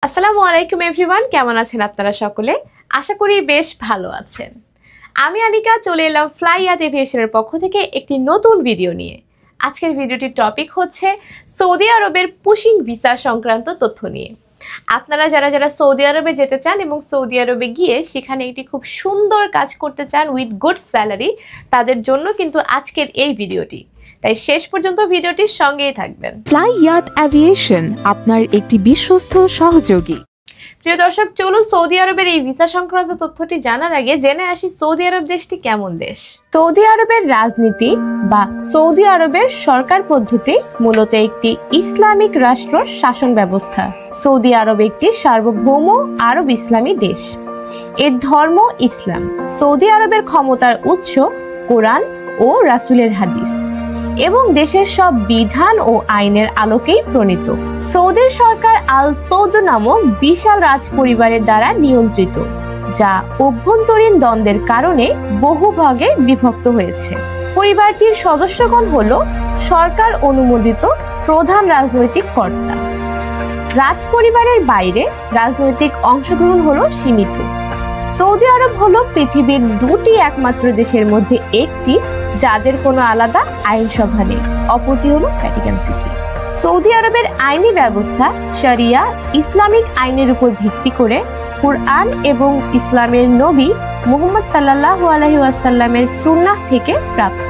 আসসালামু আলাইকুম এভরিওয়ান, কেমন আছেন আপনারা সকলে? আশা করি বেশ ভালো আছেন। আমি আনিকা চলে এলাম ফ্লাইয়াদ এভিয়েশনের পক্ষ থেকে একটি নতুন ভিডিও নিয়ে। আজকের ভিডিওটির টপিক হচ্ছে সৌদি আরবের পুশিং ভিসা সংক্রান্ত তথ্য নিয়ে। আপনারা যারা যারা সৌদি আরবে যেতে চান এবং সৌদি আরবে গিয়ে সেখানে একটি খুব সুন্দর কাজ করতে চান উইথ গুড স্যালারি, তাদের জন্য কিন্তু আজকের এই ভিডিওটি। তাই শেষ পর্যন্ত ভিডিওটির সঙ্গেই থাকবেন। ফ্লাইয়াদ এভিয়েশন আপনার একটি বিশ্বস্ত সহযোগী। প্রিয় দর্শক, চলুন সৌদি আরবের এই ভিসা সংক্রান্ত তথ্যটি জানার আগে জেনে আসি সৌদি আরব দেশটি কেমন দেশ। সৌদি আরবের রাজনীতি বা সৌদি আরবের সরকার পদ্ধতি মূলত একটি ইসলামিক রাষ্ট্র শাসন ব্যবস্থা। সৌদি আরব একটি সার্বভৌম আরব ইসলামী দেশ। এর ধর্ম ইসলাম। সৌদি আরবের ক্ষমতার উৎস কোরআন ও রাসূলের হাদিস এবং দেশের সব বিধান ও আইনের আলোকেই প্রণীত। সৌদির সরকার আল সৌদ নামক বিশাল রাজ পরিবারের দ্বারা নিয়ন্ত্রিত, যা অভ্যন্তরীণ দ্বন্দ্বের কারণে বহু ভাগে বিভক্ত হয়েছে। পরিবারটির সদস্যগণ হল সরকার অনুমোদিত প্রধান রাজনৈতিক কর্তা। রাজ পরিবারের বাইরে রাজনৈতিক অংশগ্রহণ হলো সীমিত। সৌদি আরব হলো পৃথিবীর দুটি একমাত্র দেশের মধ্যে একটি যাদের কোনো আলাদা আইনসভা নেই, অপরটি হলো ভ্যাটিকান সিটি। সৌদি আরবের আইনি ব্যবস্থা শরিয়া ইসলামিক আইনের উপর ভিত্তি করে কুরআন এবং ইসলামের নবী মুহাম্মদ সাল্লাল্লাহু আলাইহি ওয়াসাল্লামের সুন্নাহ থেকে প্রাপ্ত।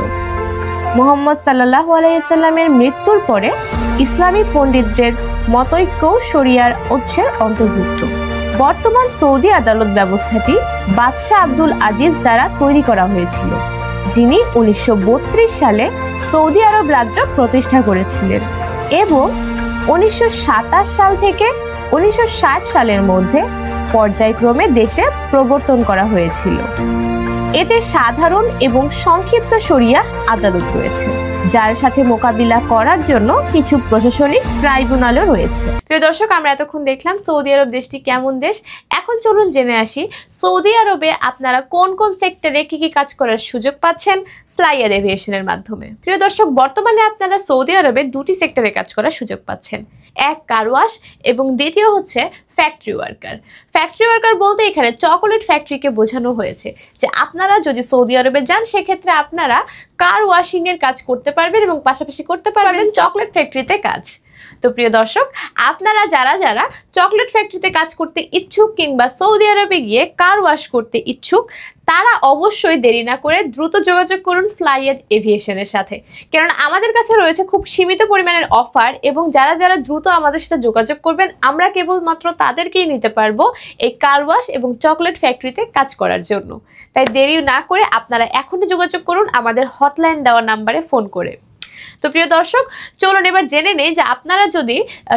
মুহাম্মদ সাল্লাল্লাহু আলাইহি ওয়াসাল্লামের মৃত্যুর পরে ইসলামী পণ্ডিতদের মতৈক্য শরিয়ার উৎসের অন্তর্ভুক্ত। বর্তমান সৌদি আদালত ব্যবস্থাটি বাদশাহ আব্দুল আজিজ দ্বারা তৈরি করা হয়েছিল, যিনি 1932 সালে সৌদি আরব রাজ্য প্রতিষ্ঠা করেছিলেন এবং 1927 সাল থেকে 1960 সালের মধ্যে পর্যায়ক্রমে দেশে প্রবর্তন করা হয়েছিল। এতে সাধারণ এবং সংক্ষিপ্ত শরিয়া আদালত রয়েছে, যার সাথে মোকাবিলা করার জন্য কিছু প্রশাসনিক ট্রাইব্যুনালও রয়েছে। প্রিয় দর্শক, আমরা এতক্ষণ দেখলাম সৌদি আরব দেশটি কেমন দেশ। এখন চলুন জেনে আসি সৌদি আরবে আপনারা কোন কোন সেক্টরে কি কি কাজ করার সুযোগ পাচ্ছেন ফ্লাইয়াদ এভিয়েশনের মাধ্যমে। প্রিয় দর্শক, বর্তমানে আপনারা সৌদি আরবে দুটি সেক্টরে কাজ করার সুযোগ পাচ্ছেন, এক কারওয়াশ এবং দ্বিতীয় হচ্ছে ফ্যাক্টরি ওয়ার্কার। ফ্যাক্টরি ওয়ার্কার বলতে এখানে চকোলেট ফ্যাক্টরিকে বোঝানো হয়েছে যে আপনারা যদি সৌদি আরবে যান সেক্ষেত্রে আপনারা কার ওয়াশিং এর কাজ করতে পারবেন এবং পাশাপাশি করতে পারবেন চকলেট ফ্যাক্টরিতে কাজ। তো প্রিয় দর্শক, আপনারা যারা যারা চকলেট ফ্যাক্টরিতে কাজ করতে ইচ্ছুক কিংবা সৌদি আরবে গিয়ে কার ওয়াশ করতে ইচ্ছুক, তারা অবশ্যই দেরি না করে দ্রুত যোগাযোগ করুন ফ্লাইয়াদ এভিয়েশনের সাথে, কারণ আমাদের কাছে রয়েছে খুব সীমিত পরিমাণের অফার এবং যারা যারা দ্রুত আমাদের সাথে যোগাযোগ করবেন আমরা কেবলমাত্র তাদেরকেই নিতে পারবো এই কার ওয়াশ এবং চকলেট ফ্যাক্টরিতে কাজ করার জন্য। তাই দেরি না করে আপনারা এখনই যোগাযোগ করুন আমাদের হটলাইন দেওয়া নাম্বারে ফোন করে। তো প্রিয় দর্শক, চলুন এবার জেনে নেই যে আপনারা যদি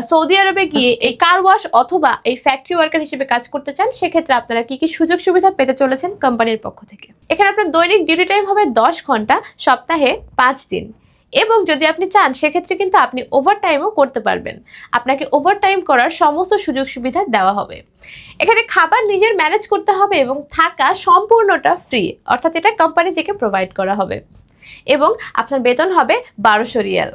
সৌদি আরবে গিয়ে এই কার ওয়াশ অথবা এই ফ্যাক্টরি ওয়ার্কার হিসেবে কাজ করতে চান সেক্ষেত্রে আপনারা কি কি সুযোগ সুবিধা পেতে চলেছেন কোম্পানির পক্ষ থেকে। এখানে আপনার দৈনিক ডিউটি টাইম হবে 10 ঘন্টা, সপ্তাহে 5 দিন এবং যদি আপনি চান সেক্ষেত্রে কিন্তু আপনি ওভারটাইমও করতে পারবেন। আপনাকে ওভারটাইম করার সমস্ত সুযোগ সুবিধা দেওয়া হবে। এখানে খাবার নিজের ম্যানেজ করতে হবে এবং থাকা সম্পূর্ণটা ফ্রি, অর্থাৎ এটা কোম্পানি থেকে প্রোভাইড করা হবে এবং আপনার বেতন হবে 1200 রিয়াল।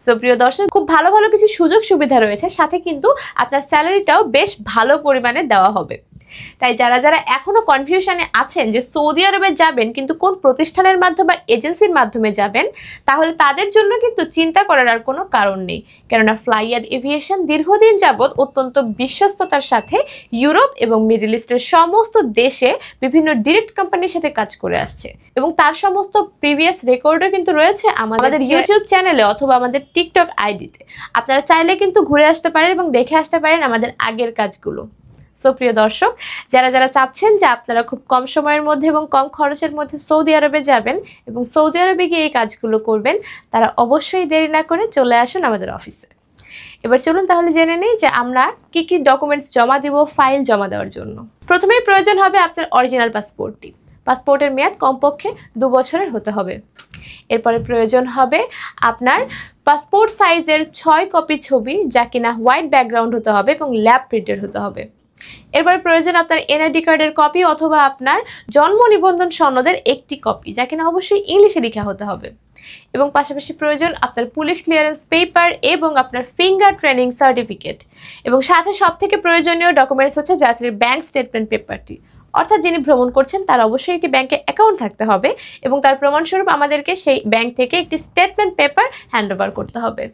সো প্রিয় দর্শক, খুব ভালো ভালো কিছু সুযোগ সুবিধা রয়েছে, সাথে কিন্তু আপনার স্যালারিটাও বেশ ভালো পরিমাণে দেওয়া হবে। তাই যারা যারা এখনো কনফিউশনে আছেন যে সৌদি আরবে যাবেন কিন্তু কোন প্রতিষ্ঠানের মাধ্যমে বা এজেন্সির মাধ্যমে যাবেন, তাহলে তাদের জন্য কিন্তু চিন্তা করার আর কোনো কারণ নেই, কেননা ফ্লাইয়াদ এভিয়েশন দীর্ঘদিন যাবৎ অত্যন্ত বিশ্বস্ততার সাথে ইউরোপ এবং মিডল ইস্টের সমস্ত দেশে বিভিন্ন ডিরেক্ট কোম্পানির সাথে কাজ করে আসছে এবং তার সমস্ত প্রিভিয়াস রেকর্ডও কিন্তু রয়েছে আমাদের ইউটিউব চ্যানেলে অথবা আমাদের টিকটক আইডিতে। আপনারা চাইলে কিন্তু ঘুরে আসতে পারেন এবং দেখে আসতে পারেন আমাদের আগের কাজগুলো। সো প্রিয় দর্শক, যারা যারা চাচ্ছেন যে আপনারা খুব কম সময়ের মধ্যে এবং কম খরচের মধ্যে সৌদি আরবে যাবেন এবং সৌদি আরবে গিয়ে এই কাজগুলো করবেন, তারা অবশ্যই দেরি না করে চলে আসুন আমাদের অফিসে। এবার চলুন তাহলে জেনে নিই যে আমরা কি কি ডকুমেন্টস জমা দিব ফাইল জমা দেওয়ার জন্য। প্রথমেই প্রয়োজন হবে আপনার অরিজিনাল পাসপোর্টটি। পাসপোর্টের মেয়াদ কমপক্ষে 2 বছরের হতে হবে। এরপরে প্রয়োজন হবে আপনার পাসপোর্ট সাইজের 6 কপি ছবি, যা কিনা হোয়াইট ব্যাকগ্রাউন্ড হতে হবে এবং ল্যাব প্রিন্টেড হতে হবে। এরপর প্রয়োজন আপনার এনআইডি কার্ডের কপি অথবা আপনার জন্ম নিবন্ধন সনদের একটি কপি, যা কিনা অবশ্যই ইংলিশে লেখা হতে হবে। এবং পাশাপাশি প্রয়োজন আপনার পুলিশ ক্লিয়ারেন্স পেপার এবং আপনার ফিঙ্গার ট্রেনিং সার্টিফিকেট, এবং সাথে সবথেকে প্রয়োজনীয় ডকুমেন্টস হচ্ছে যাত্রীর ব্যাংক স্টেটমেন্ট পেপারটি। অর্থাৎ যিনি ভ্রমণ করছেন তার অবশ্যই একটি ব্যাংকে অ্যাকাউন্ট থাকতে হবে এবং তার প্রমাণস্বরূপ আমাদেরকে সেই ব্যাংক থেকে একটি স্টেটমেন্ট পেপার হ্যান্ডওভার করতে হবে।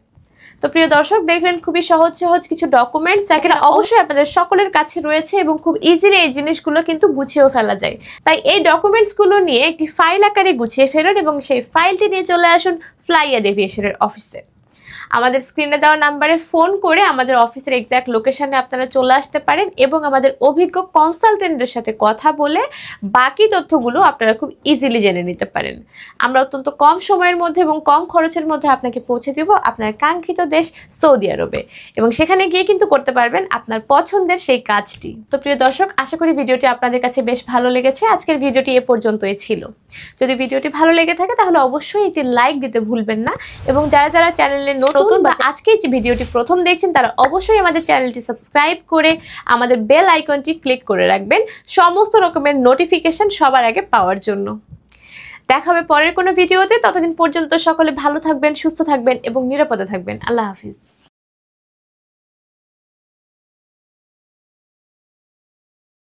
তো প্রিয় দর্শক, দেখলেন খুবই সহজ সহজ কিছু ডকুমেন্টস, যা কিনা অবশ্যই আপনাদের সকলের কাছে রয়েছে এবং খুব ইজিলি এই জিনিসগুলো কিন্তু গুছিয়েও ফেলা যায়। তাই এই ডকুমেন্টসগুলো নিয়ে একটি ফাইল আকারে গুছিয়ে ফেলুন এবং সেই ফাইলটি নিয়ে চলে আসুন ফ্লাইয়াদ এভিয়েশনের অফিসে। আমাদের স্ক্রিনে দেওয়া নাম্বারে ফোন করে আমাদের অফিসের এক্স্যাক্ট লোকেশনে আপনারা চলে আসতে পারেন এবং আমাদের অভিজ্ঞ কনসালটেন্টের সাথে কথা বলে বাকি তথ্যগুলো আপনারা খুব ইজিলি জেনে নিতে পারেন। আমরা অত্যন্ত কম সময়ের মধ্যে এবং কম খরচের মধ্যে আপনাকে পৌঁছে দিব আপনার কাঙ্ক্ষিত দেশ সৌদি আরবে, এবং সেখানে গিয়ে কিন্তু করতে পারবেন আপনার পছন্দের সেই কাজটি। তো প্রিয় দর্শক, আশা করি ভিডিওটি আপনাদের কাছে বেশ ভালো লেগেছে। আজকের ভিডিওটি এ পর্যন্তই ছিল। যদি ভিডিওটি ভালো লেগে থাকে তাহলে অবশ্যই একটি লাইক দিতে ভুলবেন না, এবং যারা যারা চ্যানেলে নতুন বা আজকে যে ভিডিওটি প্রথম দেখছেন তারা অবশ্যই আমাদের চ্যানেলটি সাবস্ক্রাইব করে আমাদের বেল আইকনটি ক্লিক করে রাখবেন সমস্ত রকমের নোটিফিকেশন সবার আগে পাওয়ার জন্য। দেখা হবে পরের কোনো ভিডিওতে। ততদিন পর্যন্ত সকলে ভালো থাকবেন, সুস্থ থাকবেন এবং নিরাপদে থাকবেন। আল্লাহ হাফিজ।